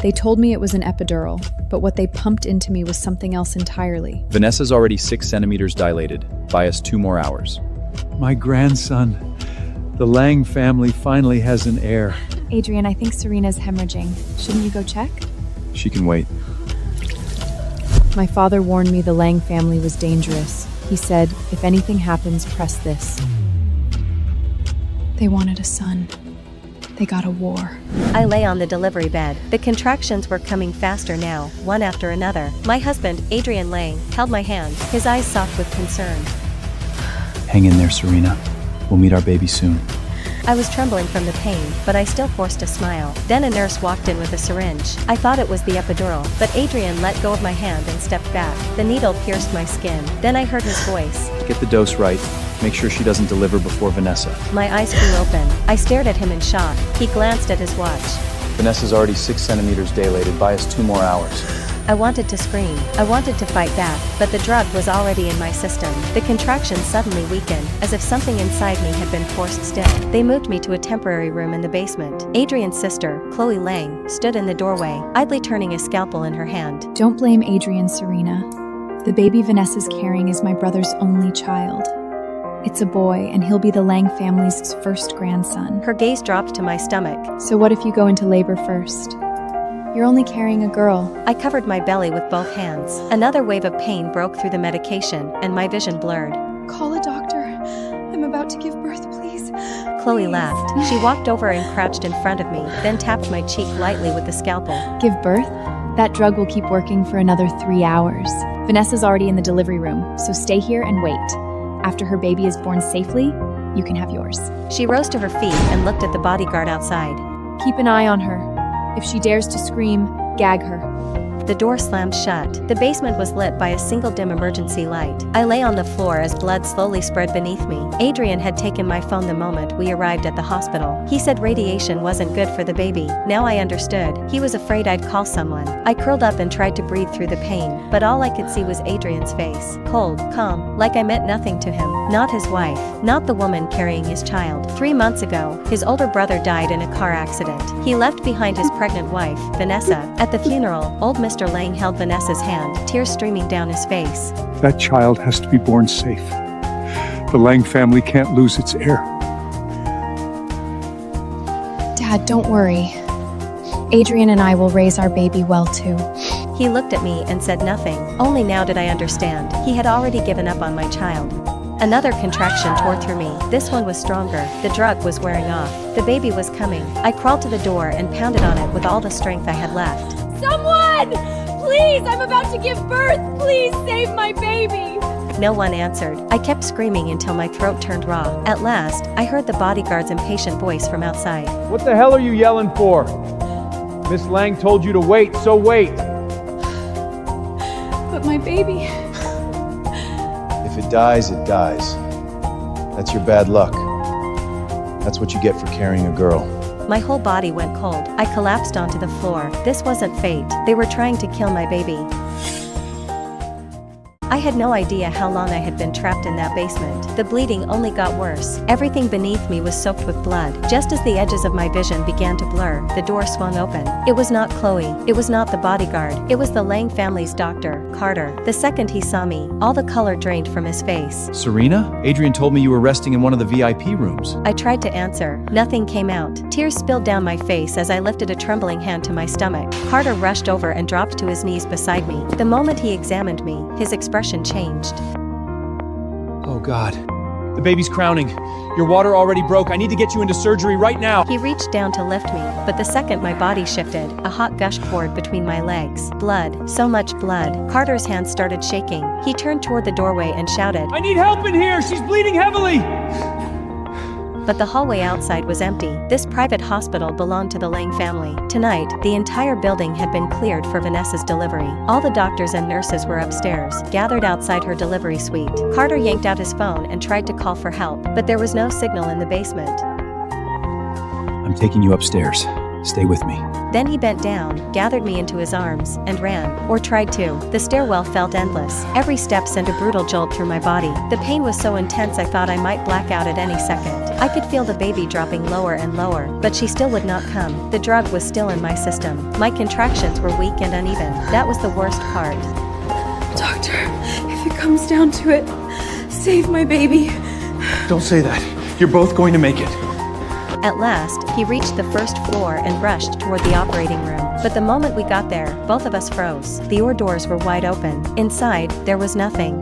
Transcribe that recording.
They told me it was an epidural, but what they pumped into me was something else entirely. Vanessa's already 6 centimeters dilated. Buy us 2 more hours. My grandson. The Lang family finally has an heir. Adrian, I think Serena's hemorrhaging. Shouldn't you go check? She can wait. My father warned me the Lang family was dangerous. He said, if anything happens, press this. They wanted a son. They got a war. I lay on the delivery bed. The contractions were coming faster now, one after another. My husband, Adrian Lang, held my hand, his eyes soft with concern. Hang in there, Serena. We'll meet our baby soon. I was trembling from the pain, but I still forced a smile. Then a nurse walked in with a syringe. I thought it was the epidural, but Adrian let go of my hand and stepped back. The needle pierced my skin. Then I heard his voice. Get the dose right. Make sure she doesn't deliver before Vanessa. My eyes flew open. I stared at him in shock. He glanced at his watch. Vanessa's already 6 centimeters dilated. Buy us 2 more hours. I wanted to scream. I wanted to fight back, but the drug was already in my system. The contractions suddenly weakened, as if something inside me had been forced still. They moved me to a temporary room in the basement. Adrian's sister, Chloe Lang, stood in the doorway, idly turning a scalpel in her hand. Don't blame Adrian, Serena. The baby Vanessa's carrying is my brother's only child. It's a boy, and he'll be the Lang family's first grandson. Her gaze dropped to my stomach. So what if you go into labor first? You're only carrying a girl. I covered my belly with both hands. Another wave of pain broke through the medication, and my vision blurred. Call a doctor. I'm about to give birth, please. Chloe laughed. She walked over and crouched in front of me, then tapped my cheek lightly with the scalpel. Give birth? That drug will keep working for another 3 hours. Vanessa's already in the delivery room, so stay here and wait. After her baby is born safely, you can have yours. She rose to her feet and looked at the bodyguard outside. Keep an eye on her. If she dares to scream, gag her. The door slammed shut. The basement was lit by a single dim emergency light. I lay on the floor as blood slowly spread beneath me. Adrian had taken my phone the moment we arrived at the hospital. He said radiation wasn't good for the baby. Now I understood. He was afraid I'd call someone. I curled up and tried to breathe through the pain, but all I could see was Adrian's face. Cold, calm, like I meant nothing to him. Not his wife. Not the woman carrying his child. 3 months ago, his older brother died in a car accident. He left behind his pregnant wife, Vanessa. At the funeral, old Mr. Lang held Vanessa's hand, tears streaming down his face. That child has to be born safe. The Lang family can't lose its heir. Dad, don't worry. Adrian and I will raise our baby well too. He looked at me and said nothing. Only now did I understand. He had already given up on my child. Another contraction tore through me. This one was stronger. The drug was wearing off. The baby was coming. I crawled to the door and pounded on it with all the strength I had left. Someone! Please, I'm about to give birth! Please save my baby! No one answered. I kept screaming until my throat turned raw. At last, I heard the bodyguard's impatient voice from outside. What the hell are you yelling for? Miss Lang told you to wait, so wait. But my baby... If it dies, it dies. That's your bad luck. That's what you get for carrying a girl. My whole body went cold. I collapsed onto the floor. This wasn't fate. They were trying to kill my baby. I had no idea how long I had been trapped in that basement. The bleeding only got worse. Everything beneath me was soaked with blood. Just as the edges of my vision began to blur, the door swung open. It was not Chloe. It was not the bodyguard. It was the Lang family's doctor, Carter. The second he saw me, all the color drained from his face. Serena? Adrian told me you were resting in one of the VIP rooms. I tried to answer. Nothing came out. Tears spilled down my face as I lifted a trembling hand to my stomach. Carter rushed over and dropped to his knees beside me. The moment he examined me, his expression changed. Oh God. The baby's crowning. Your water already broke. I need to get you into surgery right now. He reached down to lift me, but the second my body shifted, a hot gush poured between my legs. Blood. So much blood. Carter's hands started shaking. He turned toward the doorway and shouted, I need help in here! She's bleeding heavily! But the hallway outside was empty. This private hospital belonged to the Lang family. Tonight, the entire building had been cleared for Vanessa's delivery. All the doctors and nurses were upstairs, gathered outside her delivery suite. Carter yanked out his phone and tried to call for help, but there was no signal in the basement. I'm taking you upstairs. Stay with me. Then he bent down, gathered me into his arms, and ran, or tried to. The stairwell felt endless. Every step sent a brutal jolt through my body. The pain was so intense I thought I might black out at any second. I could feel the baby dropping lower and lower, but she still would not come. The drug was still in my system. My contractions were weak and uneven. That was the worst part. Doctor, if it comes down to it, save my baby. Don't say that. You're both going to make it. At last, he reached the first floor and rushed toward the operating room. But the moment we got there, both of us froze. The door doors were wide open. Inside, there was nothing.